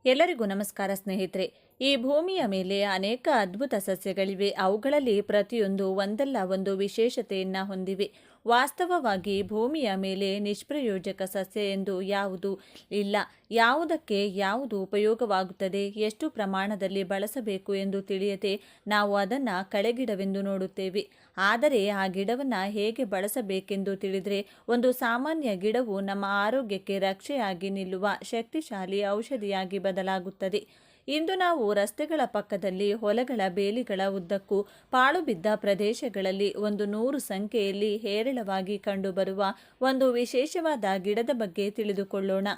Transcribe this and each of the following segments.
ಎಲ್ಲರಿಗೂ ನಮಸ್ಕಾರ ಸ್ನೇಹಿತರೆ. ಈ ಭೂಮಿಯ ಮೇಲೆ ಅನೇಕ ಅದ್ಭುತ ಸಸ್ಯಗಳಿವೆ. ಅವುಗಳಲ್ಲಿ ಪ್ರತಿಯೊಂದು ಒಂದಲ್ಲ ಒಂದು ವಿಶೇಷತೆಯನ್ನು ಹೊಂದಿವೆ. ವಾಸ್ತವವಾಗಿ ಭೂಮಿಯ ಮೇಲೆ ನಿಷ್ಪ್ರಯೋಜಕ ಸಸ್ಯ ಎಂದು ಯಾವುದೂ ಇಲ್ಲ. ಯಾವುದಕ್ಕೆ ಯಾವುದು ಉಪಯೋಗವಾಗುತ್ತದೆ, ಎಷ್ಟು ಪ್ರಮಾಣದಲ್ಲಿ ಬಳಸಬೇಕು ಎಂದು ತಿಳಿಯದೆ ನಾವು ಅದನ್ನು ಕಳೆಗಿಡವೆಂದು ನೋಡುತ್ತೇವೆ. ಆದರೆ ಆ ಗಿಡವನ್ನು ಹೇಗೆ ಬಳಸಬೇಕೆಂದು ತಿಳಿದರೆ ಒಂದು ಸಾಮಾನ್ಯ ಗಿಡವು ನಮ್ಮ ಆರೋಗ್ಯಕ್ಕೆ ರಕ್ಷೆಯಾಗಿ ನಿಲ್ಲುವ ಶಕ್ತಿಶಾಲಿ ಔಷಧಿಯಾಗಿ ಬದಲಾಗುತ್ತದೆ. ಇಂದು ನಾವು ರಸ್ತೆಗಳ ಪಕ್ಕದಲ್ಲಿ, ಹೊಲಗಳ ಬೇಲಿಗಳ ಉದ್ದಕ್ಕೂ, ಪಾಳು ಬಿದ್ದ ಪ್ರದೇಶಗಳಲ್ಲಿ ಒಂದು 100 ಸಂಖ್ಯೆಯಲ್ಲಿ ಹೇರಳವಾಗಿ ಕಂಡುಬರುವ ಒಂದು ವಿಶೇಷವಾದ ಗಿಡದ ಬಗ್ಗೆ ತಿಳಿದುಕೊಳ್ಳೋಣ.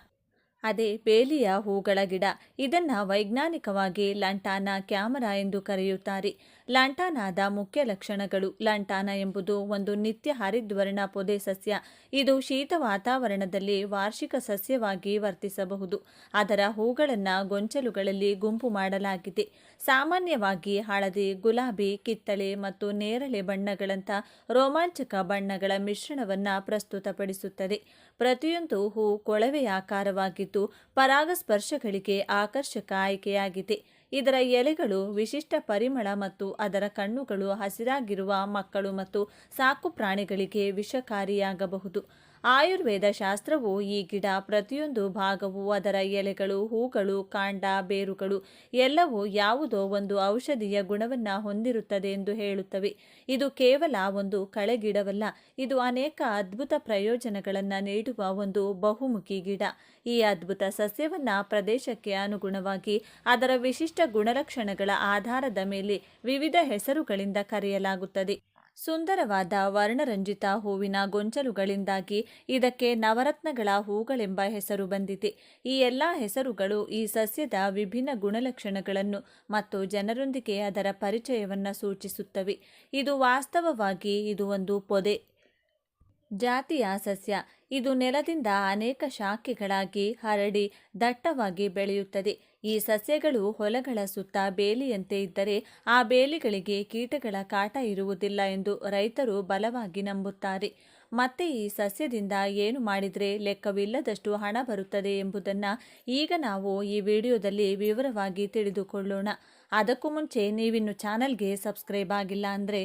ಅದೇ ಬೇಲಿಯ ಹೂಗಳ ಗಿಡ. ಇದನ್ನು ವೈಜ್ಞಾನಿಕವಾಗಿ ಲಂಟಾನಾ ಕ್ಯಾಮರಾ ಎಂದು ಕರೆಯುತ್ತಾರೆ. ಲಂಟಾನಾದ ಮುಖ್ಯ ಲಕ್ಷಣಗಳು. ಲಂಟಾನ ಎಂಬುದು ಒಂದು ನಿತ್ಯ ಹರಿದ್ವರ್ಣ ಪೊದೆ ಸಸ್ಯ. ಇದು ಶೀತ ವಾತಾವರಣದಲ್ಲಿ ವಾರ್ಷಿಕ ಸಸ್ಯವಾಗಿ ವರ್ತಿಸಬಹುದು. ಅದರ ಹೂಗಳನ್ನು ಗೊಂಚಲುಗಳಲ್ಲಿ ಗುಂಪು ಮಾಡಲಾಗಿದೆ. ಸಾಮಾನ್ಯವಾಗಿ ಹಳದಿ, ಗುಲಾಬಿ, ಕಿತ್ತಳೆ ಮತ್ತು ನೇರಳೆ ಬಣ್ಣಗಳಂಥ ರೋಮಾಂಚಕ ಬಣ್ಣಗಳ ಮಿಶ್ರಣವನ್ನು ಪ್ರಸ್ತುತಪಡಿಸುತ್ತದೆ. ಪ್ರತಿಯೊಂದು ಹೂ ಕೊಳವೆಯಾಕಾರವಾಗಿದ್ದು ಪರಾಗಸ್ಪರ್ಶಗಳಿಗೆ ಆಕರ್ಷಕ ಆಯ್ಕೆಯಾಗಿದೆ. ಇದರ ಎಲೆಗಳು ವಿಶಿಷ್ಟ ಪರಿಮಳ ಮತ್ತು ಅದರ ಕಣ್ಣುಗಳು ಹಸಿರಾಗಿರುವ ಮಕ್ಕಳು ಮತ್ತು ಸಾಕು ಪ್ರಾಣಿಗಳಿಗೆ ವಿಷಕಾರಿಯಾಗಬಹುದು. ಆಯುರ್ವೇದ ಶಾಸ್ತ್ರವು ಈ ಗಿಡ ಪ್ರತಿಯೊಂದು ಭಾಗವು, ಅದರ ಎಲೆಗಳು, ಹೂಗಳು, ಕಾಂಡ, ಬೇರುಗಳು ಎಲ್ಲವೂ ಯಾವುದೋ ಒಂದು ಔಷಧೀಯ ಗುಣವನ್ನು ಹೊಂದಿರುತ್ತದೆ ಎಂದು ಹೇಳುತ್ತವೆ. ಇದು ಕೇವಲ ಒಂದು ಕಳೆಗಿಡವಲ್ಲ, ಇದು ಅನೇಕ ಅದ್ಭುತ ಪ್ರಯೋಜನಗಳನ್ನು ನೀಡುವ ಒಂದು ಬಹುಮುಖಿ ಗಿಡ. ಈ ಅದ್ಭುತ ಸಸ್ಯವನ್ನು ಪ್ರದೇಶಕ್ಕೆ ಅನುಗುಣವಾಗಿ ಅದರ ವಿಶಿಷ್ಟ ಗುಣಲಕ್ಷಣಗಳ ಆಧಾರದ ಮೇಲೆ ವಿವಿಧ ಹೆಸರುಗಳಿಂದ ಕರೆಯಲಾಗುತ್ತದೆ. ಸುಂದರವಾದ ವರ್ಣರಂಜಿತ ಹೂವಿನ ಗೊಂಚಲುಗಳಿಂದಾಗಿ ಇದಕ್ಕೆ ನವರತ್ನಗಳ ಹೂಗಳೆಂಬ ಹೆಸರು ಬಂದಿದೆ. ಈ ಎಲ್ಲ ಹೆಸರುಗಳು ಈ ಸಸ್ಯದ ವಿಭಿನ್ನ ಗುಣಲಕ್ಷಣಗಳನ್ನು ಮತ್ತು ಜನರೊಂದಿಗೆ ಅದರ ಪರಿಚಯವನ್ನು ಸೂಚಿಸುತ್ತವೆ. ಇದು ವಾಸ್ತವವಾಗಿ ಇದು ಒಂದು ಪೊದೆ ಜಾತಿಯ ಸಸ್ಯ. ಇದು ನೆಲದಿಂದ ಅನೇಕ ಶಾಖೆಗಳಾಗಿ ಹರಡಿ ದಟ್ಟವಾಗಿ ಬೆಳೆಯುತ್ತದೆ. ಈ ಸಸ್ಯಗಳು ಹೊಲಗಳ ಸುತ್ತ ಬೇಲಿಯಂತೆ ಇದ್ದರೆ ಆ ಬೇಲಿಗಳಿಗೆ ಕೀಟಗಳ ಕಾಟ ಇರುವುದಿಲ್ಲ ಎಂದು ರೈತರು ಬಲವಾಗಿ ನಂಬುತ್ತಾರೆ. ಮತ್ತೆ ಈ ಸಸ್ಯದಿಂದ ಏನು ಮಾಡಿದರೆ ಲೆಕ್ಕವಿಲ್ಲದಷ್ಟು ಹಣ ಬರುತ್ತದೆ ಎಂಬುದನ್ನು ಈಗ ನಾವು ಈ ವಿಡಿಯೋದಲ್ಲಿ ವಿವರವಾಗಿ ತಿಳಿದುಕೊಳ್ಳೋಣ. ಅದಕ್ಕೂ ಮುಂಚೆ ನೀವಿನ್ನು ಚಾನಲ್ಗೆ ಸಬ್ಸ್ಕ್ರೈಬ್ ಆಗಿಲ್ಲ ಅಂದರೆ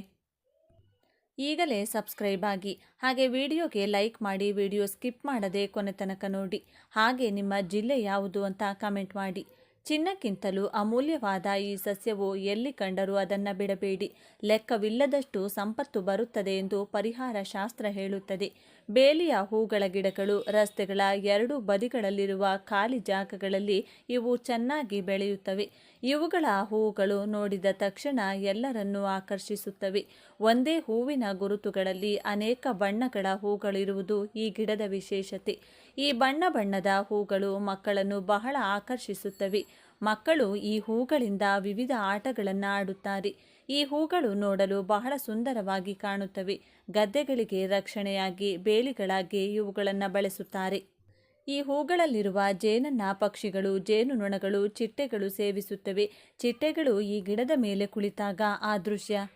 ಈಗಲೇ ಸಬ್ಸ್ಕ್ರೈಬ್ ಆಗಿ, ಹಾಗೆ ವಿಡಿಯೋಗೆ ಲೈಕ್ ಮಾಡಿ, ವಿಡಿಯೋ ಸ್ಕಿಪ್ ಮಾಡದೆ ಕೊನೆ ತನಕ ನೋಡಿ. ಹಾಗೆ ನಿಮ್ಮ ಜಿಲ್ಲೆ ಯಾವುದು ಅಂತ ಕಮೆಂಟ್ ಮಾಡಿ. ಚಿನ್ನಕ್ಕಿಂತಲೂ ಅಮೂಲ್ಯವಾದ ಈ ಸಸ್ಯವು ಎಲ್ಲಿ ಕಂಡರೂ ಅದನ್ನು ಬಿಡಬೇಡಿ. ಲೆಕ್ಕವಿಲ್ಲದಷ್ಟು ಸಂಪತ್ತು ಬರುತ್ತದೆ ಎಂದು ಪರಿಹಾರ ಶಾಸ್ತ್ರ ಹೇಳುತ್ತದೆ. ಬೇಲಿಯ ಹೂಗಳ ಗಿಡಗಳು ರಸ್ತೆಗಳ ಎರಡೂ ಬದಿಗಳಲ್ಲಿರುವ ಖಾಲಿ ಜಾಗಗಳಲ್ಲಿ ಇವು ಚೆನ್ನಾಗಿ ಬೆಳೆಯುತ್ತವೆ. ಇವುಗಳ ಹೂಗಳು ನೋಡಿದ ತಕ್ಷಣ ಎಲ್ಲರನ್ನೂ ಆಕರ್ಷಿಸುತ್ತವೆ. ಒಂದೇ ಹೂವಿನ ಗುರುತುಗಳಲ್ಲಿ ಅನೇಕ ಬಣ್ಣಗಳ ಹೂಗಳಿರುವುದು ಈ ಗಿಡದ ವಿಶೇಷತೆ. ಈ ಬಣ್ಣದ ಹೂಗಳು ಮಕ್ಕಳನ್ನು ಬಹಳ ಆಕರ್ಷಿಸುತ್ತವೆ. ಮಕ್ಕಳು ಈ ಹೂಗಳಿಂದ ವಿವಿಧ ಆಟಗಳನ್ನು ಆಡುತ್ತಾರೆ. ಈ ಹೂಗಳು ನೋಡಲು ಬಹಳ ಸುಂದರವಾಗಿ ಕಾಣುತ್ತವೆ. ಗದ್ದೆಗಳಿಗೆ ರಕ್ಷಣೆಯಾಗಿ ಬೇಲಿಗಳಾಗಿ ಇವುಗಳನ್ನು ಬಳಸುತ್ತಾರೆ. ಈ ಹೂಗಳಲ್ಲಿರುವ ಜೇನನ್ನ ಪಕ್ಷಿಗಳು, ಜೇನುನೊಣಗಳು, ಚಿಟ್ಟೆಗಳು ಸೇವಿಸುತ್ತವೆ. ಚಿಟ್ಟೆಗಳು ಈ ಗಿಡದ ಮೇಲೆ ಕುಳಿತಾಗ ಆ ದೃಶ್ಯ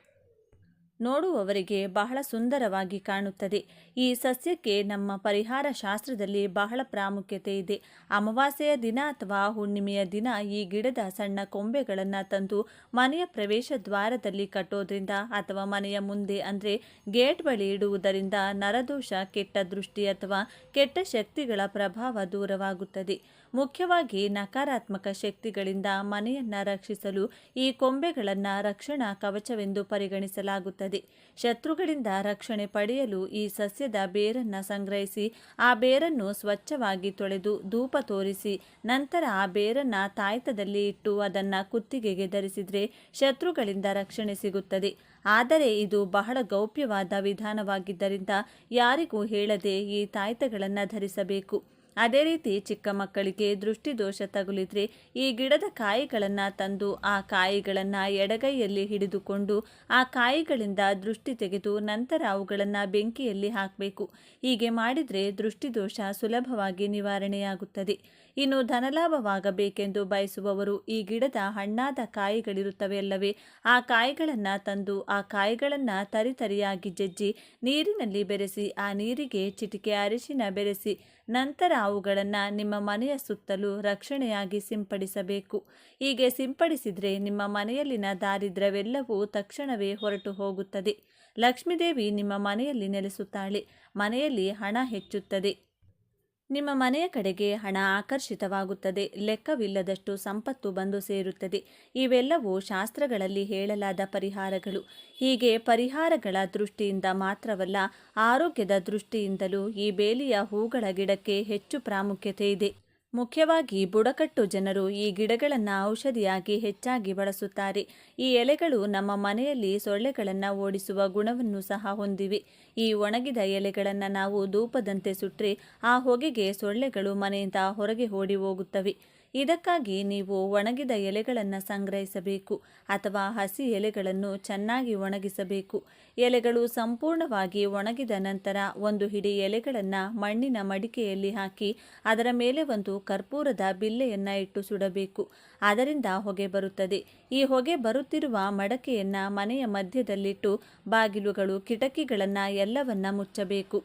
ನೋಡುವವರಿಗೆ ಬಹಳ ಸುಂದರವಾಗಿ ಕಾಣುತ್ತದೆ. ಈ ಸಸ್ಯಕ್ಕೆ ನಮ್ಮ ಪರಿಹಾರ ಶಾಸ್ತ್ರದಲ್ಲಿ ಬಹಳ ಪ್ರಾಮುಖ್ಯತೆ ಇದೆ. ಅಮಾವಾಸ್ಯೆಯ ದಿನ ಅಥವಾ ಹುಣ್ಣಿಮೆಯ ದಿನ ಈ ಗಿಡದ ಸಣ್ಣ ಕೊಂಬೆಗಳನ್ನು ತಂದು ಮನೆಯ ಪ್ರವೇಶ ದ್ವಾರದಲ್ಲಿ ಕಟ್ಟೋದ್ರಿಂದ ಅಥವಾ ಮನೆಯ ಮುಂದೆ ಅಂದರೆ ಗೇಟ್ ಬಳಿ ಇಡುವುದರಿಂದ ನರದೋಷ, ಕೆಟ್ಟ ದೃಷ್ಟಿ ಅಥವಾ ಕೆಟ್ಟ ಶಕ್ತಿಗಳ ಪ್ರಭಾವ ದೂರವಾಗುತ್ತದೆ. ಮುಖ್ಯವಾಗಿ ನಕಾರಾತ್ಮಕ ಶಕ್ತಿಗಳಿಂದ ಮನೆಯನ್ನು ರಕ್ಷಿಸಲು ಈ ಕೊಂಬೆಗಳನ್ನು ರಕ್ಷಣಾ ಕವಚವೆಂದು ಪರಿಗಣಿಸಲಾಗುತ್ತದೆ. ಶತ್ರುಗಳಿಂದ ರಕ್ಷಣೆ ಪಡೆಯಲು ಈ ಸಸ್ಯದ ಬೇರನ್ನು ಸಂಗ್ರಹಿಸಿ ಆ ಬೇರನ್ನು ಸ್ವಚ್ಛವಾಗಿ ತೊಳೆದು ಧೂಪ ತೋರಿಸಿ ನಂತರ ಆ ಬೇರನ್ನು ತಾಯ್ತದಲ್ಲಿ ಇಟ್ಟು ಅದನ್ನು ಕುತ್ತಿಗೆಗೆ ಧರಿಸಿದರೆ ಶತ್ರುಗಳಿಂದ ರಕ್ಷಣೆ ಸಿಗುತ್ತದೆ. ಆದರೆ ಇದು ಬಹಳ ಗೌಪ್ಯವಾದ ವಿಧಾನವಾಗಿದ್ದರಿಂದ ಯಾರಿಗೂ ಹೇಳದೆ ಈ ತಾಯ್ತಗಳನ್ನು ಧರಿಸಬೇಕು. ಅದೇ ರೀತಿ ಚಿಕ್ಕ ಮಕ್ಕಳಿಗೆ ದೃಷ್ಟಿದೋಷ ತಗುಲಿದ್ರೆ ಈ ಗಿಡದ ಕಾಯಿಗಳನ್ನು ತಂದು ಆ ಕಾಯಿಗಳನ್ನು ಎಡಗೈಯಲ್ಲಿ ಹಿಡಿದುಕೊಂಡು ಆ ಕಾಯಿಗಳಿಂದ ದೃಷ್ಟಿ ತೆಗೆದು ನಂತರ ಅವುಗಳನ್ನು ಬೆಂಕಿಯಲ್ಲಿ ಹಾಕಬೇಕು. ಹೀಗೆ ಮಾಡಿದರೆ ದೃಷ್ಟಿದೋಷ ಸುಲಭವಾಗಿ ನಿವಾರಣೆಯಾಗುತ್ತದೆ. ಇನ್ನು ಧನಲಾಭವಾಗಬೇಕೆಂದು ಬಯಸುವವರು ಈ ಗಿಡದ ಹಣ್ಣಾದ ಕಾಯಿಗಳಿರುತ್ತವೆ ಅಲ್ಲವೇ, ಆ ಕಾಯಿಗಳನ್ನು ತಂದು ಆ ಕಾಯಿಗಳನ್ನು ತರಿತರಿಯಾಗಿ ಜಜ್ಜಿ ನೀರಿನಲ್ಲಿ ಬೆರೆಸಿ ಆ ನೀರಿಗೆ ಚಿಟಿಕೆ ಅರಿಶಿನ ಬೆರೆಸಿ ನಂತರ ಅವುಗಳನ್ನು ನಿಮ್ಮ ಮನೆಯ ಸುತ್ತಲೂ ರಕ್ಷಣೆಯಾಗಿ ಸಿಂಪಡಿಸಬೇಕು. ಹೀಗೆ ಸಿಂಪಡಿಸಿದರೆ ನಿಮ್ಮ ಮನೆಯಲ್ಲಿನ ದಾರಿದ್ರ್ಯವೆಲ್ಲವೂ ತಕ್ಷಣವೇ ಹೊರಟು ಹೋಗುತ್ತದೆ. ಲಕ್ಷ್ಮೀದೇವಿ ನಿಮ್ಮ ಮನೆಯಲ್ಲಿ ನೆಲೆಸುತ್ತಾಳೆ. ಮನೆಯಲ್ಲಿ ಹಣ ಹೆಚ್ಚುತ್ತದೆ. ನಿಮ್ಮ ಮನೆಯ ಕಡೆಗೆ ಹಣ ಆಕರ್ಷಿತವಾಗುತ್ತದೆ. ಲೆಕ್ಕವಿಲ್ಲದಷ್ಟು ಸಂಪತ್ತು ಬಂದು ಸೇರುತ್ತದೆ. ಇವೆಲ್ಲವೂ ಶಾಸ್ತ್ರಗಳಲ್ಲಿ ಹೇಳಲಾದ ಪರಿಹಾರಗಳು. ಹೀಗೆ ಪರಿಹಾರಗಳ ದೃಷ್ಟಿಯಿಂದ ಮಾತ್ರವಲ್ಲ, ಆರೋಗ್ಯದ ದೃಷ್ಟಿಯಿಂದಲೂ ಈ ಬೇಲಿಯ ಹೂಗಳ ಗಿಡಕ್ಕೆ ಹೆಚ್ಚು ಪ್ರಾಮುಖ್ಯತೆ ಇದೆ. ಮುಖ್ಯವಾಗಿ ಬುಡಕಟ್ಟು ಜನರು ಈ ಗಿಡಗಳನ್ನು ಔಷಧಿಯಾಗಿ ಹೆಚ್ಚಾಗಿ ಬಳಸುತ್ತಾರೆ. ಈ ಎಲೆಗಳು ನಮ್ಮ ಮನೆಯಲ್ಲಿ ಸೊಳ್ಳೆಗಳನ್ನು ಓಡಿಸುವ ಗುಣವನ್ನು ಸಹ ಹೊಂದಿವೆ. ಈ ಒಣಗಿದ ಎಲೆಗಳನ್ನು ನಾವು ಧೂಪದಂತೆ ಸುಟ್ಟರೆ ಆ ಹೊಗೆಗೆ ಸೊಳ್ಳೆಗಳು ಮನೆಯಿಂದ ಹೊರಗೆ ಓಡಿ ಹೋಗುತ್ತವೆ. ಇದಕ್ಕಾಗಿ ನೀವು ಒಣಗಿದ ಎಲೆಗಳನ್ನು ಸಂಗ್ರಹಿಸಬೇಕು ಅಥವಾ ಹಸಿ ಎಲೆಗಳನ್ನು ಚೆನ್ನಾಗಿ ಒಣಗಿಸಬೇಕು. ಎಲೆಗಳು ಸಂಪೂರ್ಣವಾಗಿ ಒಣಗಿದ ನಂತರ ಒಂದು ಹಿಡಿ ಎಲೆಗಳನ್ನು ಮಣ್ಣಿನ ಮಡಿಕೆಯಲ್ಲಿ ಹಾಕಿ ಅದರ ಮೇಲೆ ಒಂದು ಕರ್ಪೂರದ ಬಿಲ್ಲೆಯನ್ನು ಇಟ್ಟು ಸುಡಬೇಕು. ಅದರಿಂದ ಹೊಗೆ ಬರುತ್ತದೆ. ಈ ಹೊಗೆ ಬರುತ್ತಿರುವ ಮಡಕೆಯನ್ನು ಮನೆಯ ಮಧ್ಯದಲ್ಲಿಟ್ಟು ಬಾಗಿಲುಗಳು, ಕಿಟಕಿಗಳನ್ನು ಎಲ್ಲವನ್ನ ಮುಚ್ಚಬೇಕು.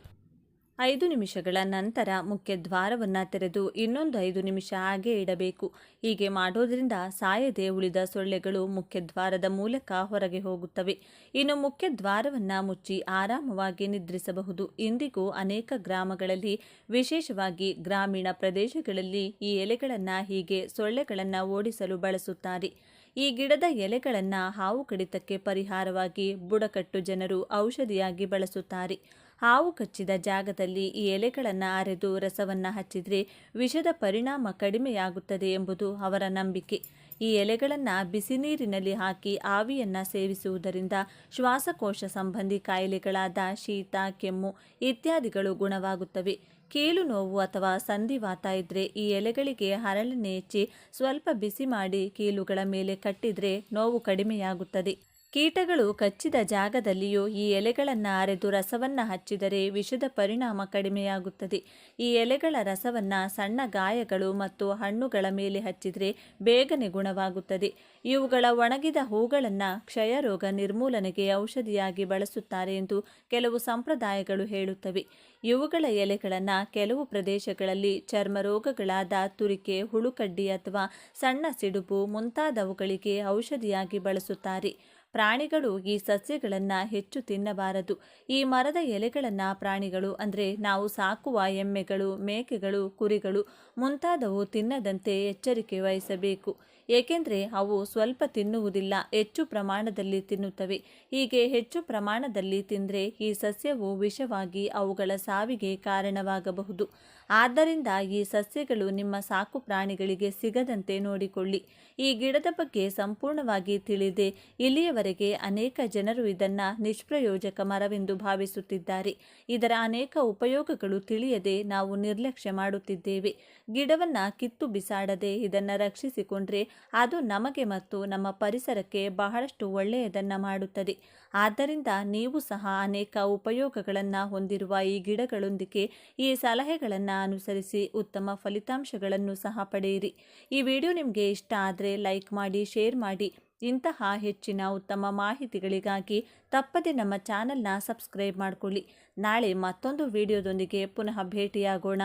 5 ನಿಮಿಷಗಳ ನಂತರ ಮುಖ್ಯ ದ್ವಾರವನ್ನು ತೆರೆದು ಇನ್ನೊಂದು 5 ನಿಮಿಷ ಹಾಗೆ ಇಡಬೇಕು. ಹೀಗೆ ಮಾಡೋದ್ರಿಂದ ಸಾಯದೆ ಉಳಿದ ಸೊಳ್ಳೆಗಳು ಮುಖ್ಯ ದ್ವಾರದ ಮೂಲಕ ಹೊರಗೆ ಹೋಗುತ್ತವೆ. ಇನ್ನು ಮುಖ್ಯ ದ್ವಾರವನ್ನು ಮುಚ್ಚಿ ಆರಾಮವಾಗಿ ನಿದ್ರಿಸಬಹುದು. ಇಂದಿಗೂ ಅನೇಕ ಗ್ರಾಮಗಳಲ್ಲಿ, ವಿಶೇಷವಾಗಿ ಗ್ರಾಮೀಣ ಪ್ರದೇಶಗಳಲ್ಲಿ ಈ ಎಲೆಗಳನ್ನು ಹೀಗೆ ಸೊಳ್ಳೆಗಳನ್ನು ಓಡಿಸಲು ಬಳಸುತ್ತಾರೆ. ಈ ಗಿಡದ ಎಲೆಗಳನ್ನು ಹಾವು ಕಡಿತಕ್ಕೆ ಪರಿಹಾರವಾಗಿ ಬುಡಕಟ್ಟು ಜನರು ಔಷಧಿಯಾಗಿ ಬಳಸುತ್ತಾರೆ. ಹಾವು ಕಚ್ಚಿದ ಜಾಗದಲ್ಲಿ ಈ ಎಲೆಗಳನ್ನು ಅರೆದು ರಸವನ್ನು ಹಚ್ಚಿದರೆ ವಿಷದ ಪರಿಣಾಮ ಕಡಿಮೆಯಾಗುತ್ತದೆ ಎಂಬುದು ಅವರ ನಂಬಿಕೆ. ಈ ಎಲೆಗಳನ್ನು ಬಿಸಿ ನೀರಿನಲ್ಲಿ ಹಾಕಿ ಆವಿಯನ್ನು ಸೇವಿಸುವುದರಿಂದ ಶ್ವಾಸಕೋಶ ಸಂಬಂಧಿ ಕಾಯಿಲೆಗಳಾದ ಶೀತ, ಕೆಮ್ಮು ಇತ್ಯಾದಿಗಳು ಗುಣವಾಗುತ್ತವೆ. ಕೀಲು ನೋವು ಅಥವಾ ಸಂಧಿವಾತ ಇದ್ದರೆ ಈ ಎಲೆಗಳಿಗೆ ಹರಳೆಣ್ಣೆ ಹೆಚ್ಚಿ ಸ್ವಲ್ಪ ಬಿಸಿ ಮಾಡಿ ಕೀಲುಗಳ ಮೇಲೆ ಕಟ್ಟಿದರೆ ನೋವು ಕಡಿಮೆಯಾಗುತ್ತದೆ. ಕೀಟಗಳು ಕಚ್ಚಿದ ಜಾಗದಲ್ಲಿಯೂ ಈ ಎಲೆಗಳನ್ನು ಅರೆದು ರಸವನ್ನು ಹಚ್ಚಿದರೆ ವಿಷದ ಪರಿಣಾಮ ಕಡಿಮೆಯಾಗುತ್ತದೆ. ಈ ಎಲೆಗಳ ರಸವನ್ನು ಸಣ್ಣ ಗಾಯಗಳು ಮತ್ತು ಹಣ್ಣುಗಳ ಮೇಲೆ ಹಚ್ಚಿದರೆ ಬೇಗನೆ ಗುಣವಾಗುತ್ತದೆ. ಇವುಗಳ ಒಣಗಿದ ಹೂಗಳನ್ನು ಕ್ಷಯರೋಗ ನಿರ್ಮೂಲನೆಗೆ ಔಷಧಿಯಾಗಿ ಬಳಸುತ್ತಾರೆ ಎಂದು ಕೆಲವು ಸಂಪ್ರದಾಯಗಳು ಹೇಳುತ್ತವೆ. ಇವುಗಳ ಎಲೆಗಳನ್ನು ಕೆಲವು ಪ್ರದೇಶಗಳಲ್ಲಿ ಚರ್ಮ ರೋಗಗಳಾದ ತುರಿಕೆ, ಹುಳುಕಡ್ಡಿ ಅಥವಾ ಸಣ್ಣ ಸಿಡುಬು ಮುಂತಾದವುಗಳಿಗೆ ಔಷಧಿಯಾಗಿ ಬಳಸುತ್ತಾರೆ. ಪ್ರಾಣಿಗಳು ಈ ಸಸ್ಯಗಳನ್ನು ಹೆಚ್ಚು ತಿನ್ನಬಾರದು. ಈ ಮರದ ಎಲೆಗಳನ್ನು ಪ್ರಾಣಿಗಳು ಅಂದರೆ ನಾವು ಸಾಕುವ ಎಮ್ಮೆಗಳು, ಮೇಕೆಗಳು, ಕುರಿಗಳು ಮುಂತಾದವು ತಿನ್ನದಂತೆ ಎಚ್ಚರಿಕೆ ವಹಿಸಬೇಕು. ಏಕೆಂದರೆ ಅವು ಸ್ವಲ್ಪ ತಿನ್ನುವುದಿಲ್ಲ, ಹೆಚ್ಚು ಪ್ರಮಾಣದಲ್ಲಿ ತಿನ್ನುತ್ತವೆ. ಹೀಗೆ ಹೆಚ್ಚು ಪ್ರಮಾಣದಲ್ಲಿ ತಿಂದರೆ ಈ ಸಸ್ಯವು ವಿಷವಾಗಿ ಅವುಗಳ ಸಾವಿಗೆ ಕಾರಣವಾಗಬಹುದು. ಆದ್ದರಿಂದ ಈ ಸಸ್ಯಗಳು ನಿಮ್ಮ ಸಾಕು ಪ್ರಾಣಿಗಳಿಗೆ ಸಿಗದಂತೆ ನೋಡಿಕೊಳ್ಳಿ. ಈ ಗಿಡದ ಬಗ್ಗೆ ಸಂಪೂರ್ಣವಾಗಿ ತಿಳಿದೇ ಇಲ್ಲಿಯವರೆಗೆ ಅನೇಕ ಜನರು ಇದನ್ನು ನಿಷ್ಪ್ರಯೋಜಕ ಮರವೆಂದು ಭಾವಿಸುತ್ತಿದ್ದಾರೆ. ಇದರ ಅನೇಕ ಉಪಯೋಗಗಳು ತಿಳಿಯದೆ ನಾವು ನಿರ್ಲಕ್ಷ್ಯ ಮಾಡುತ್ತಿದ್ದೇವೆ. ಗಿಡವನ್ನು ಕಿತ್ತು ಬಿಸಾಡದೆ ಇದನ್ನು ರಕ್ಷಿಸಿಕೊಂಡ್ರೆ ಅದು ನಮಗೆ ಮತ್ತು ನಮ್ಮ ಪರಿಸರಕ್ಕೆ ಬಹಳಷ್ಟು ಒಳ್ಳೆಯದನ್ನು ಮಾಡುತ್ತದೆ. ಆದ್ದರಿಂದ ನೀವು ಸಹ ಅನೇಕ ಉಪಯೋಗಗಳನ್ನು ಹೊಂದಿರುವ ಈ ಗಿಡಗಳೊಂದಿಗೆ ಈ ಸಲಹೆಗಳನ್ನು ಅನುಸರಿಸಿ ಉತ್ತಮ ಫಲಿತಾಂಶಗಳನ್ನು ಸಹ ಪಡೆಯಿರಿ. ಈ ವಿಡಿಯೋ ನಿಮಗೆ ಇಷ್ಟ ಆದರೆ ಲೈಕ್ ಮಾಡಿ, ಶೇರ್ ಮಾಡಿ. ಇಂತಹ ಹೆಚ್ಚಿನ ಉತ್ತಮ ಮಾಹಿತಿಗಳಿಗಾಗಿ ತಪ್ಪದೆ ನಮ್ಮ ಚಾನಲ್ನ ಸಬ್ಸ್ಕ್ರೈಬ್ ಮಾಡಿಕೊಳ್ಳಿ. ನಾಳೆ ಮತ್ತೊಂದು ವಿಡಿಯೋದೊಂದಿಗೆ ಪುನಃ ಭೇಟಿಯಾಗೋಣ.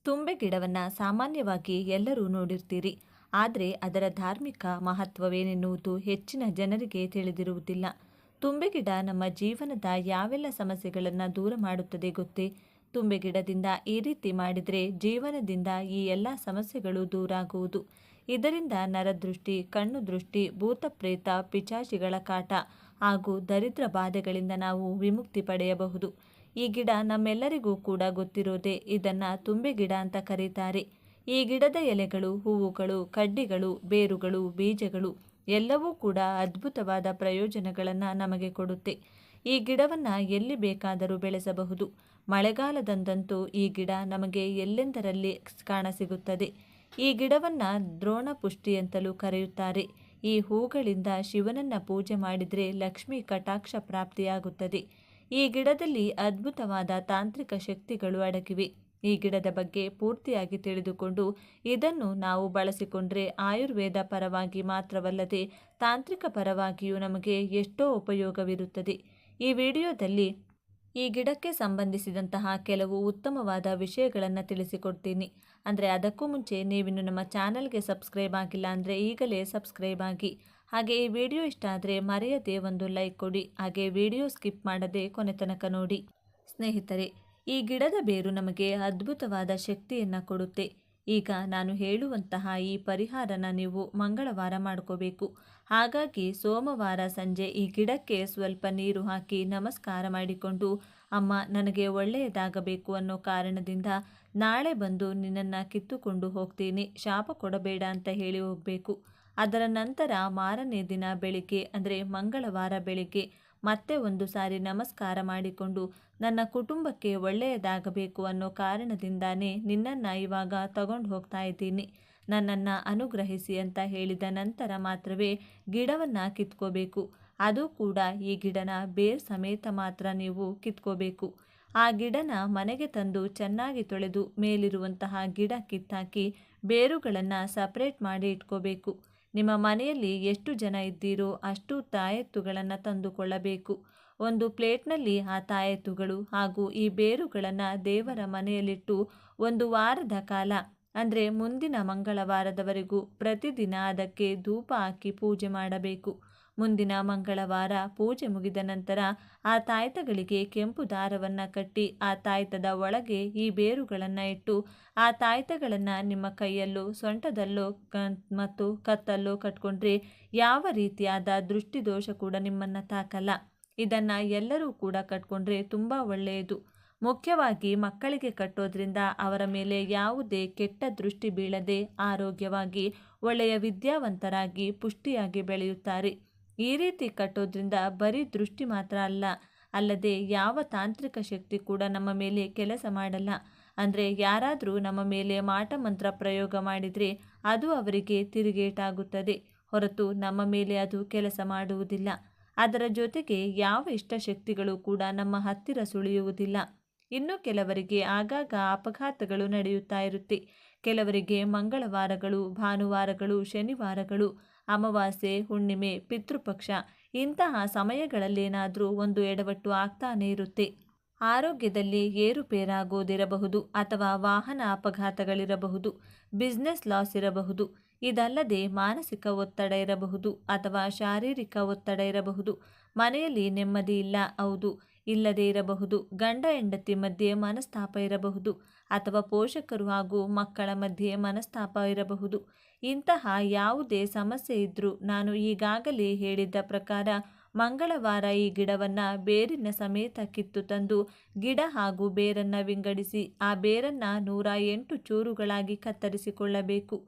ತುಂಬೆ ಗಿಡವನ್ನು ಸಾಮಾನ್ಯವಾಗಿ ಎಲ್ಲರೂ ನೋಡಿರ್ತೀರಿ. ಆದರೆ ಅದರ ಧಾರ್ಮಿಕ ಮಹತ್ವವೇನೆನ್ನುವುದು ಹೆಚ್ಚಿನ ಜನರಿಗೆ ತಿಳಿದಿರುವುದಿಲ್ಲ. ತುಂಬೆ ಗಿಡ ನಮ್ಮ ಜೀವನದ ಯಾವೆಲ್ಲ ಸಮಸ್ಯೆಗಳನ್ನು ದೂರ ಮಾಡುತ್ತದೆ ಗೊತ್ತೇ? ತುಂಬೆ ಗಿಡದಿಂದ ಈ ರೀತಿ ಮಾಡಿದರೆ ಜೀವನದಿಂದ ಈ ಎಲ್ಲ ಸಮಸ್ಯೆಗಳು ದೂರಾಗುವುದು. ಇದರಿಂದ ನರದೃಷ್ಟಿ, ಕಣ್ಣು ದೃಷ್ಟಿ, ಭೂತ ಪ್ರೇತ, ಪಿಶಾಚಿಗಳ ಕಾಟ ಹಾಗೂ ದರಿದ್ರ ಬಾಧೆಗಳಿಂದ ನಾವು ವಿಮುಕ್ತಿ ಪಡೆಯಬಹುದು. ಈ ಗಿಡ ನಮ್ಮೆಲ್ಲರಿಗೂ ಕೂಡ ಗೊತ್ತಿರೋದೇ. ಇದನ್ನು ತುಂಬೆ ಗಿಡ ಅಂತ ಕರೀತಾರೆ. ಈ ಗಿಡದ ಎಲೆಗಳು, ಹೂವುಗಳು, ಕಡ್ಡಿಗಳು, ಬೇರುಗಳು, ಬೀಜಗಳು ಎಲ್ಲವೂ ಕೂಡ ಅದ್ಭುತವಾದ ಪ್ರಯೋಜನಗಳನ್ನು ನಮಗೆ ಕೊಡುತ್ತೆ. ಈ ಗಿಡವನ್ನು ಎಲ್ಲಿ ಬೇಕಾದರೂ ಬೆಳೆಸಬಹುದು. ಮಳೆಗಾಲದಂತೂ ಈ ಗಿಡ ನಮಗೆ ಎಲ್ಲೆಂದರಲ್ಲಿ ಕಾಣಸಿಗುತ್ತದೆ. ಈ ಗಿಡವನ್ನು ದ್ರೋಣ ಪುಷ್ಟಿ ಅಂತಲೂ ಕರೆಯುತ್ತಾರೆ. ಈ ಹೂಗಳಿಂದ ಶಿವನನ್ನು ಪೂಜೆ ಮಾಡಿದರೆ ಲಕ್ಷ್ಮೀ ಕಟಾಕ್ಷ ಪ್ರಾಪ್ತಿಯಾಗುತ್ತದೆ. ಈ ಗಿಡದಲ್ಲಿ ಅದ್ಭುತವಾದ ತಾಂತ್ರಿಕ ಶಕ್ತಿಗಳು ಅಡಗಿವೆ. ಈ ಗಿಡದ ಬಗ್ಗೆ ಪೂರ್ತಿಯಾಗಿ ತಿಳಿದುಕೊಂಡು ಇದನ್ನು ನಾವು ಬಳಸಿಕೊಂಡ್ರೆ ಆಯುರ್ವೇದ ಪರವಾಗಿ ಮಾತ್ರವಲ್ಲದೆ ತಾಂತ್ರಿಕ ಪರವಾಗಿಯೂ ನಮಗೆ ಎಷ್ಟೋ ಉಪಯೋಗವಿರುತ್ತದೆ. ಈ ವಿಡಿಯೋದಲ್ಲಿ ಈ ಗಿಡಕ್ಕೆ ಸಂಬಂಧಿಸಿದಂತಹ ಕೆಲವು ಉತ್ತಮವಾದ ವಿಷಯಗಳನ್ನು ತಿಳಿಸಿಕೊಡ್ತೀನಿ. ಅಂದರೆ ಅದಕ್ಕೂ ಮುಂಚೆ ನೀವಿನ್ನು ನಮ್ಮ ಚಾನಲ್ಗೆ ಸಬ್ಸ್ಕ್ರೈಬ್ ಆಗಿಲ್ಲ ಅಂದರೆ ಈಗಲೇ ಸಬ್ಸ್ಕ್ರೈಬ್ ಆಗಿ. ಹಾಗೆ ಈ ವಿಡಿಯೋ ಇಷ್ಟ ಆದರೆ ಮರೆಯದೆ ಒಂದು ಲೈಕ್ ಕೊಡಿ. ಹಾಗೆ ವಿಡಿಯೋ ಸ್ಕಿಪ್ ಮಾಡದೆ ಕೊನೆ ತನಕ ನೋಡಿ. ಸ್ನೇಹಿತರೆ, ಈ ಗಿಡದ ಬೇರು ನಮಗೆ ಅದ್ಭುತವಾದ ಶಕ್ತಿಯನ್ನು ಕೊಡುತ್ತೆ. ಈಗ ನಾನು ಹೇಳುವಂತಹ ಈ ಪರಿಹಾರನ ನೀವು ಮಂಗಳವಾರ ಮಾಡ್ಕೋಬೇಕು. ಹಾಗಾಗಿ ಸೋಮವಾರ ಸಂಜೆ ಈ ಗಿಡಕ್ಕೆ ಸ್ವಲ್ಪ ನೀರು ಹಾಕಿ ನಮಸ್ಕಾರ ಮಾಡಿಕೊಂಡು, ಅಮ್ಮ ನನಗೆ ಒಳ್ಳೆಯದಾಗಬೇಕು ಅನ್ನೋ ಕಾರಣದಿಂದ ನಾಳೆ ಬಂದು ನಿನ್ನನ್ನು ಕಿತ್ತುಕೊಂಡು ಹೋಗ್ತೀನಿ, ಶಾಪ ಕೊಡಬೇಡ ಅಂತ ಹೇಳಿ ಹೋಗಬೇಕು. ಅದರ ನಂತರ ಮಾರನೇ ದಿನ ಬೆಳಿಗ್ಗೆ ಅಂದರೆ ಮಂಗಳವಾರ ಬೆಳಿಗ್ಗೆ ಮತ್ತೆ ಒಂದು ಸಾರಿ ನಮಸ್ಕಾರ ಮಾಡಿಕೊಂಡು, ನನ್ನ ಕುಟುಂಬಕ್ಕೆ ಒಳ್ಳೆಯದಾಗಬೇಕು ಅನ್ನೋ ಕಾರಣದಿಂದಾನೇ ನಿನ್ನನ್ನು ಇವಾಗ ತಗೊಂಡು ಹೋಗ್ತಾ ಇದ್ದೀನಿ, ನನ್ನನ್ನು ಅನುಗ್ರಹಿಸಿ ಅಂತ ಹೇಳಿದ ನಂತರ ಮಾತ್ರವೇ ಗಿಡವನ್ನು ಕಿತ್ಕೋಬೇಕು. ಅದು ಕೂಡ ಈ ಗಿಡನ ಬೇರ್ ಸಮೇತ ಮಾತ್ರ ನೀವು ಕಿತ್ಕೋಬೇಕು. ಆ ಗಿಡನ ಮನೆಗೆ ತಂದು ಚೆನ್ನಾಗಿ ತೊಳೆದು ಮೇಲಿರುವಂತಹ ಗಿಡ ಕಿತ್ತಾಕಿ ಬೇರುಗಳನ್ನು ಸಪ್ರೇಟ್ ಮಾಡಿ ಇಟ್ಕೋಬೇಕು. ನಿಮ್ಮ ಮನೆಯಲ್ಲಿ ಎಷ್ಟು ಜನ ಇದ್ದೀರೋ ಅಷ್ಟು ತಾಯೆತ್ತುಗಳನ್ನು ತಂದುಕೊಳ್ಳಬೇಕು. ಒಂದು ಪ್ಲೇಟ್ನಲ್ಲಿ ಆ ತಾಯೆತ್ತುಗಳು ಹಾಗೂ ಈ ಬೇರುಗಳನ್ನು ದೇವರ ಮನೆಯಲ್ಲಿಟ್ಟು ಒಂದು ವಾರದ ಕಾಲ ಅಂದರೆ ಮುಂದಿನ ಮಂಗಳವಾರದವರೆಗೂ ಪ್ರತಿದಿನ ಅದಕ್ಕೆ ಧೂಪ ಹಾಕಿ ಪೂಜೆ ಮಾಡಬೇಕು. ಮುಂದಿನ ಮಂಗಳವಾರ ಪೂಜೆ ಮುಗಿದ ನಂತರ ಆ ತಾಯ್ತಗಳಿಗೆ ಕೆಂಪು ದಾರವನ್ನು ಕಟ್ಟಿ ಆ ತಾಯ್ತದ ಒಳಗೆ ಈ ಬೇರುಗಳನ್ನು ಇಟ್ಟು ಆ ತಾಯ್ತಗಳನ್ನು ನಿಮ್ಮ ಕೈಯಲ್ಲೋ ಸೊಂಟದಲ್ಲೋ ಮತ್ತು ಕತ್ತಲ್ಲೋ ಕಟ್ಕೊಂಡ್ರೆ ಯಾವ ರೀತಿಯಾದ ದೃಷ್ಟಿದೋಷ ಕೂಡ ನಿಮ್ಮನ್ನು ತಾಕಲ್ಲ. ಇದನ್ನು ಎಲ್ಲರೂ ಕೂಡ ಕಟ್ಕೊಂಡ್ರೆ ತುಂಬ ಒಳ್ಳೆಯದು. ಮುಖ್ಯವಾಗಿ ಮಕ್ಕಳಿಗೆ ಕಟ್ಟೋದ್ರಿಂದ ಅವರ ಮೇಲೆ ಯಾವುದೇ ಕೆಟ್ಟ ದೃಷ್ಟಿ ಬೀಳದೆ ಆರೋಗ್ಯವಾಗಿ ಒಳ್ಳೆಯ ವಿದ್ಯಾವಂತರಾಗಿ ಪುಷ್ಟಿಯಾಗಿ ಬೆಳೆಯುತ್ತಾರೆ. ಈ ರೀತಿ ಕಟ್ಟೋದ್ರಿಂದ ಬರೀ ದೃಷ್ಟಿ ಮಾತ್ರ ಅಲ್ಲದೆ ಯಾವ ತಾಂತ್ರಿಕ ಶಕ್ತಿ ಕೂಡ ನಮ್ಮ ಮೇಲೆ ಕೆಲಸ ಮಾಡಲ್ಲ. ಅಂದರೆ ಯಾರಾದರೂ ನಮ್ಮ ಮೇಲೆ ಮಾಟ ಮಂತ್ರ ಪ್ರಯೋಗ ಮಾಡಿದರೆ ಅದು ಅವರಿಗೆ ತಿರುಗೇಟಾಗುತ್ತದೆ ಹೊರತು ನಮ್ಮ ಮೇಲೆ ಅದು ಕೆಲಸ ಮಾಡುವುದಿಲ್ಲ. ಅದರ ಜೊತೆಗೆ ಯಾವ ಇಷ್ಟಶಕ್ತಿಗಳು ಕೂಡ ನಮ್ಮ ಹತ್ತಿರ ಸುಳಿಯುವುದಿಲ್ಲ. ಇನ್ನು ಕೆಲವರಿಗೆ ಆಗಾಗ ಅಪಘಾತಗಳು ನಡೆಯುತ್ತಾ ಇರುತ್ತೆ. ಕೆಲವರಿಗೆ ಮಂಗಳವಾರಗಳು, ಭಾನುವಾರಗಳು, ಶನಿವಾರಗಳು, ಅಮಾವಾಸ್ಯೆ, ಹುಣ್ಣಿಮೆ, ಪಿತೃಪಕ್ಷ ಇಂತಹ ಸಮಯಗಳಲ್ಲೇನಾದರೂ ಒಂದು ಎಡವಟ್ಟು ಆಗ್ತಾನೇ ಇರುತ್ತೆ. ಆರೋಗ್ಯದಲ್ಲಿ ಏರುಪೇರಾಗೋದಿರಬಹುದು ಅಥವಾ ವಾಹನ ಅಪಘಾತಗಳಿರಬಹುದು, ಬಿಸ್ನೆಸ್ ಲಾಸ್ ಇರಬಹುದು. ಇದಲ್ಲದೆ ಮಾನಸಿಕ ಒತ್ತಡ ಇರಬಹುದು ಅಥವಾ ಶಾರೀರಿಕ ಒತ್ತಡ ಇರಬಹುದು. ಮನೆಯಲ್ಲಿ ನೆಮ್ಮದಿ ಇಲ್ಲ, ಹೌದು, ಇಲ್ಲದೇ ಇರಬಹುದು. ಗಂಡ ಹೆಂಡತಿ ಮಧ್ಯೆ ಮನಸ್ತಾಪ ಇರಬಹುದು ಅಥವಾ ಪೋಷಕರು ಹಾಗೂ ಮಕ್ಕಳ ಮಧ್ಯೆ ಮನಸ್ತಾಪ ಇರಬಹುದು. ಇಂತಹ ಯಾವುದೇ ಸಮಸ್ಯೆ ಇದ್ದರೂ ನಾನು ಈಗಾಗಲೇ ಹೇಳಿದ್ದ ಪ್ರಕಾರ ಮಂಗಳವಾರ ಈ ಗಿಡವನ್ನು ಬೇರಿನ ಸಮೇತ ಕಿತ್ತು ತಂದು ಗಿಡ ಹಾಗೂ ಬೇರನ್ನು ವಿಂಗಡಿಸಿ ಆ ಬೇರನ್ನು 108 ಚೂರುಗಳಾಗಿ ಕತ್ತರಿಸಿಕೊಳ್ಳಬೇಕು.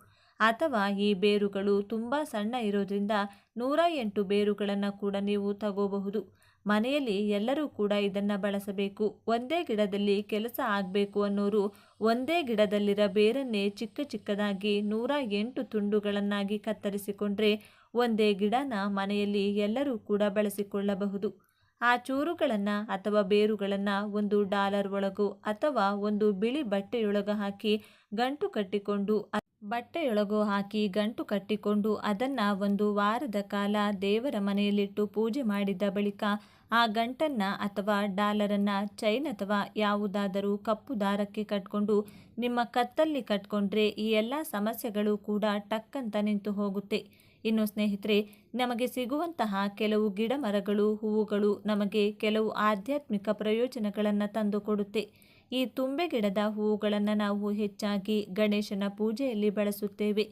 ಅಥವಾ ಈ ಬೇರುಗಳು ತುಂಬ ಸಣ್ಣ ಇರೋದ್ರಿಂದ 108 ಬೇರುಗಳನ್ನು ಕೂಡ ನೀವು ತಗೋಬಹುದು. ಮನೆಯಲ್ಲಿ ಎಲ್ಲರೂ ಕೂಡ ಇದನ್ನು ಬಳಸಬೇಕು. ಒಂದೇ ಗಿಡದಲ್ಲಿ ಕೆಲಸ ಆಗಬೇಕು ಅನ್ನೋರು ಒಂದೇ ಗಿಡದಲ್ಲಿರೋ ಬೇರನ್ನೇ ಚಿಕ್ಕ ಚಿಕ್ಕದಾಗಿ 108 ತುಂಡುಗಳನ್ನಾಗಿ ಕತ್ತರಿಸಿಕೊಂಡ್ರೆ ಒಂದೇ ಗಿಡನ ಮನೆಯಲ್ಲಿ ಎಲ್ಲರೂ ಕೂಡ ಬಳಸಿಕೊಳ್ಳಬಹುದು. ಆ ಚೂರುಗಳನ್ನು ಅಥವಾ ಬೇರುಗಳನ್ನು ಒಂದು ಡಾಲರ್ ಒಳಗೋ ಅಥವಾ ಒಂದು ಬಿಳಿ ಬಟ್ಟೆಯೊಳಗೆ ಹಾಕಿ ಗಂಟು ಕಟ್ಟಿಕೊಂಡು ಅದನ್ನು ಒಂದು ವಾರದ ಕಾಲ ದೇವರ ಮನೆಯಲ್ಲಿಟ್ಟು ಪೂಜೆ ಮಾಡಿದ ಬಳಿಕ ಆ ಗಂಟನ್ನು ಅಥವಾ ಡಾಲರನ್ನು ಚೈನ್ ಅಥವಾ ಯಾವುದಾದರೂ ಕಪ್ಪು ದಾರಕ್ಕೆ ಕಟ್ಕೊಂಡು ನಿಮ್ಮ ಕತ್ತಲ್ಲಿ ಕಟ್ಕೊಂಡ್ರೆ ಈ ಎಲ್ಲ ಸಮಸ್ಯೆಗಳು ಕೂಡ ಟಕ್ಕಂತ ನಿಂತು ಹೋಗುತ್ತೆ. ಇನ್ನು ಸ್ನೇಹಿತರೆ, ನಮಗೆ ಸಿಗುವಂತಹ ಕೆಲವು ಗಿಡ ಮರಗಳು, ಹೂವುಗಳು ನಮಗೆ ಕೆಲವು ಆಧ್ಯಾತ್ಮಿಕ ಪ್ರಯೋಜನಗಳನ್ನು ತಂದುಕೊಡುತ್ತೆ. ಈ ತುಂಬೆ ಗಿಡದ ಹೂವುಗಳನ್ನು ನಾವು ಹೆಚ್ಚಾಗಿ ಗಣೇಶನ ಪೂಜೆಯಲ್ಲಿ ಬಳಸುತ್ತೇವೆ.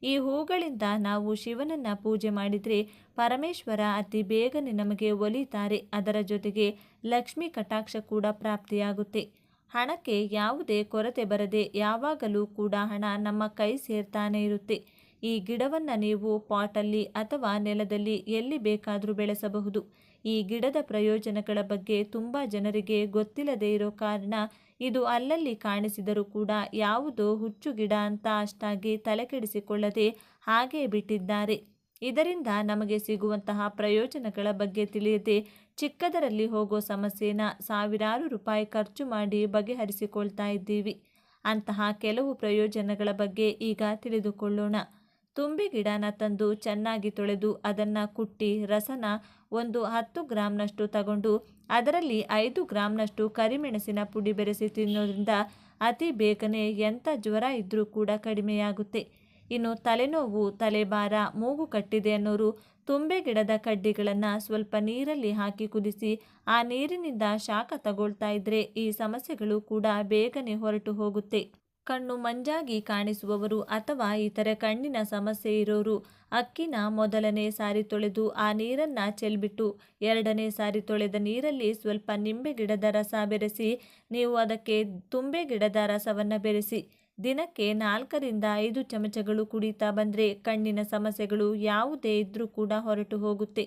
ಈ ಹೂಗಳಿಂದ ನಾವು ಶಿವನನ್ನು ಪೂಜೆ ಮಾಡಿದರೆ ಪರಮೇಶ್ವರ ಅತಿ ಬೇಗನೆ ನಮಗೆ ಒಲಿತಾರೆ. ಅದರ ಜೊತೆಗೆ ಲಕ್ಷ್ಮೀ ಕಟಾಕ್ಷ ಕೂಡ ಪ್ರಾಪ್ತಿಯಾಗುತ್ತೆ. ಹಣಕ್ಕೆ ಯಾವುದೇ ಕೊರತೆ ಬರದೆ ಯಾವಾಗಲೂ ಕೂಡ ಹಣ ನಮ್ಮ ಕೈ ಸೇರ್ತಾನೆ ಇರುತ್ತೆ. ಈ ಗಿಡವನ್ನು ನೀವು ಪಾಟಲ್ಲಿ ಅಥವಾ ನೆಲದಲ್ಲಿ ಎಲ್ಲಿ ಬೇಕಾದರೂ ಬೆಳೆಸಬಹುದು. ಈ ಗಿಡದ ಪ್ರಯೋಜನಗಳ ಬಗ್ಗೆ ತುಂಬ ಜನರಿಗೆ ಗೊತ್ತಿಲ್ಲದೆ ಇರೋ ಕಾರಣ ಇದು ಅಲ್ಲಲ್ಲಿ ಕಾಣಿಸಿದರೂ ಕೂಡ ಯಾವುದೋ ಹುಚ್ಚು ಗಿಡ ಅಂತ ಅಷ್ಟಾಗಿ ತಲೆಕೆಡಿಸಿಕೊಳ್ಳದೆ ಹಾಗೇ ಬಿಟ್ಟಿದ್ದಾರೆ. ಇದರಿಂದ ನಮಗೆ ಸಿಗುವಂತಹ ಪ್ರಯೋಜನಗಳ ಬಗ್ಗೆ ತಿಳಿಯದೆ ಚಿಕ್ಕದರಲ್ಲಿ ಹೋಗೋ ಸಮಸ್ಯೆನ ಸಾವಿರಾರು ರೂಪಾಯಿ ಖರ್ಚು ಮಾಡಿ ಬಗೆಹರಿಸಿಕೊಳ್ತಾ ಇದ್ದೀವಿ. ಅಂತಹ ಕೆಲವು ಪ್ರಯೋಜನಗಳ ಬಗ್ಗೆ ಈಗ ತಿಳಿದುಕೊಳ್ಳೋಣ. ತುಂಬೆ ಗಿಡನ ತಂದು ಚೆನ್ನಾಗಿ ತೊಳೆದು ಅದನ್ನು ಕುಟ್ಟಿ ರಸನ ಒಂದು 10 ಗ್ರಾಂನಷ್ಟು ತಗೊಂಡು ಅದರಲ್ಲಿ 5 ಗ್ರಾಂನಷ್ಟು ಕರಿಮೆಣಸಿನ ಪುಡಿ ಬೆರೆಸಿ ತಿನ್ನೋದ್ರಿಂದ ಅತಿ ಬೇಗನೆ ಎಂಥ ಜ್ವರ ಇದ್ದರೂ ಕೂಡ ಕಡಿಮೆಯಾಗುತ್ತೆ. ಇನ್ನು ತಲೆನೋವು, ತಲೆಭಾರ, ಮೂಗು ಕಟ್ಟಿದೆ ಅನ್ನೋರು ತುಂಬೆ ಗಿಡದ ಕಡ್ಡಿಗಳನ್ನು ಸ್ವಲ್ಪ ನೀರಲ್ಲಿ ಹಾಕಿ ಕುದಿಸಿ ಆ ನೀರಿನಿಂದ ಶಾಖ ತಗೊಳ್ತಾ ಇದ್ರೆ ಈ ಸಮಸ್ಯೆಗಳು ಕೂಡ ಬೇಗನೆ ಹೊರಟು ಹೋಗುತ್ತೆ. ಕಣ್ಣು ಮಂಜಾಗಿ ಕಾಣಿಸುವವರು ಅಥವಾ ಇತರೆ ಕಣ್ಣಿನ ಸಮಸ್ಯೆ ಇರೋರು ಅಕ್ಕಿನ ಮೊದಲನೇ ಸಾರಿ ತೊಳೆದು ಆ ನೀರನ್ನು ಚೆಲ್ಬಿಟ್ಟು 2ನೇ ಸಾರಿ ತೊಳೆದ ನೀರಲ್ಲಿ ಸ್ವಲ್ಪ ನಿಂಬೆ ಗಿಡದ ರಸ ಬೆರೆಸಿ ನೀವು ಅದಕ್ಕೆ ತುಂಬೆ ಗಿಡದ ರಸವನ್ನು ಬೆರೆಸಿ ದಿನಕ್ಕೆ 4ರಿಂದ 5 ಚಮಚಗಳು ಕುಡಿತಾ ಬಂದರೆ ಕಣ್ಣಿನ ಸಮಸ್ಯೆಗಳು ಯಾವುದೇ ಇದ್ರೂ ಕೂಡ ಹೊರಟು ಹೋಗುತ್ತೆ.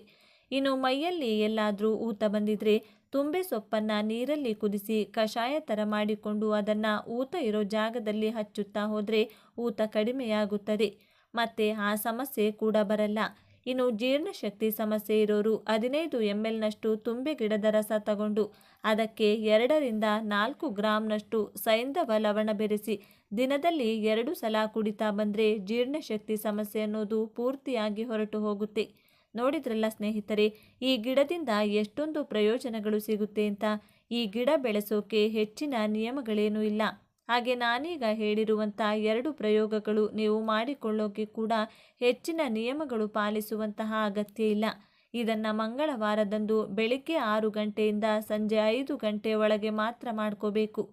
ಇನ್ನು ಮೈಯಲ್ಲಿ ಎಲ್ಲಾದರೂ ಊತ ಬಂದಿದ್ರೆ ತುಂಬೆ ಸೊಪ್ಪನ್ನು ನೀರಲ್ಲಿ ಕುದಿಸಿ ಕಷಾಯ ಥರ ಮಾಡಿಕೊಂಡು ಅದನ್ನು ಊತ ಇರೋ ಜಾಗದಲ್ಲಿ ಹಚ್ಚುತ್ತಾ ಹೋದರೆ ಊತ ಕಡಿಮೆಯಾಗುತ್ತದೆ ಮತ್ತು ಆ ಸಮಸ್ಯೆ ಕೂಡ ಬರಲ್ಲ. ಇನ್ನು ಜೀರ್ಣಶಕ್ತಿ ಸಮಸ್ಯೆ ಇರೋರು 15 mlನಷ್ಟು ತುಂಬೆ ಗಿಡದ ರಸ ತಗೊಂಡು ಅದಕ್ಕೆ 2ರಿಂದ 4 ಗ್ರಾಂನಷ್ಟು ಸೈಂಧವ ಲವಣ ಬೆರೆಸಿ ದಿನದಲ್ಲಿ 2 ಸಲ ಕುಡಿತಾ ಬಂದರೆ ಜೀರ್ಣಶಕ್ತಿ ಸಮಸ್ಯೆ ಅನ್ನೋದು ಪೂರ್ತಿಯಾಗಿ ಹೊರಟು ಹೋಗುತ್ತೆ. ನೋಡಿದ್ರಲ್ಲ ಸ್ನೇಹಿತರೆ, ಈ ಗಿಡದಿಂದ ಎಷ್ಟೊಂದು ಪ್ರಯೋಜನಗಳು ಸಿಗುತ್ತೆ ಅಂತ. ಈ ಗಿಡ ಬೆಳೆಸೋಕೆ ಹೆಚ್ಚಿನ ನಿಯಮಗಳೇನೂ ಇಲ್ಲ. ಹಾಗೆ ನಾನೀಗ ಹೇಳಿರುವಂಥ 2 ಪ್ರಯೋಗಗಳು ನೀವು ಮಾಡಿಕೊಳ್ಳೋಕೆ ಕೂಡ ಹೆಚ್ಚಿನ ನಿಯಮಗಳು ಪಾಲಿಸುವಂತಹ ಅಗತ್ಯ ಇಲ್ಲ. ಇದನ್ನು ಮಂಗಳವಾರದಂದು ಬೆಳಿಗ್ಗೆ 6 ಗಂಟೆಯಿಂದ ಸಂಜೆ 5 ಗಂಟೆ ಒಳಗೆ ಮಾತ್ರ ಮಾಡ್ಕೋಬೇಕು.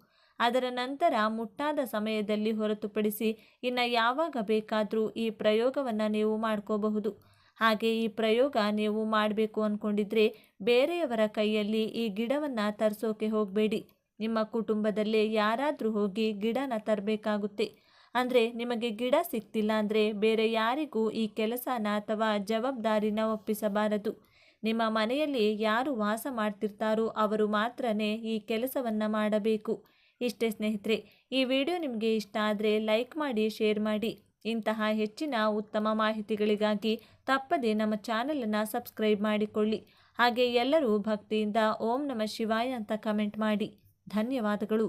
ಅದರ ನಂತರ ಮುಟ್ಟಾದ ಸಮಯದಲ್ಲಿ ಹೊರತುಪಡಿಸಿ ಇನ್ನು ಯಾವಾಗ ಬೇಕಾದರೂ ಈ ಪ್ರಯೋಗವನ್ನು ನೀವು ಮಾಡ್ಕೋಬಹುದು. ಹಾಗೆ ಈ ಪ್ರಯೋಗ ನೀವು ಮಾಡಬೇಕು ಅಂದ್ಕೊಂಡಿದ್ರೆ ಬೇರೆಯವರ ಕೈಯಲ್ಲಿ ಈ ಗಿಡವನ್ನು ತರಿಸೋಕೆ ಹೋಗಬೇಡಿ. ನಿಮ್ಮ ಕುಟುಂಬದಲ್ಲೇ ಯಾರಾದರೂ ಹೋಗಿ ಗಿಡನ ತರಬೇಕಾಗುತ್ತೆ. ಅಂದರೆ ನಿಮಗೆ ಗಿಡ ಸಿಗ್ತಿಲ್ಲ ಅಂದರೆ ಬೇರೆ ಯಾರಿಗೂ ಈ ಕೆಲಸನ ಅಥವಾ ಜವಾಬ್ದಾರಿನ ಒಪ್ಪಿಸಬಾರದು. ನಿಮ್ಮ ಮನೆಯಲ್ಲಿ ಯಾರು ವಾಸ ಮಾಡ್ತಿರ್ತಾರೋ ಅವರು ಮಾತ್ರನೇ ಈ ಕೆಲಸವನ್ನು ಮಾಡಬೇಕು. ಇಷ್ಟೇ ಸ್ನೇಹಿತರೆ, ಈ ವಿಡಿಯೋ ನಿಮಗೆ ಇಷ್ಟ ಆದರೆ ಲೈಕ್ ಮಾಡಿ, ಶೇರ್ ಮಾಡಿ. ಇಂತಹ ಹೆಚ್ಚಿನ ಉತ್ತಮ ಮಾಹಿತಿಗಳಿಗಾಗಿ ತಪ್ಪದೆ ನಮ್ಮ ಚಾನಲನ್ನು ಸಬ್ಸ್ಕ್ರೈಬ್ ಮಾಡಿಕೊಳ್ಳಿ. ಹಾಗೆ ಎಲ್ಲರೂ ಭಕ್ತಿಯಿಂದ ಓಂ ನಮಃ ಶಿವಾಯ ಅಂತ ಕಮೆಂಟ್ ಮಾಡಿ. ಧನ್ಯವಾದಗಳು.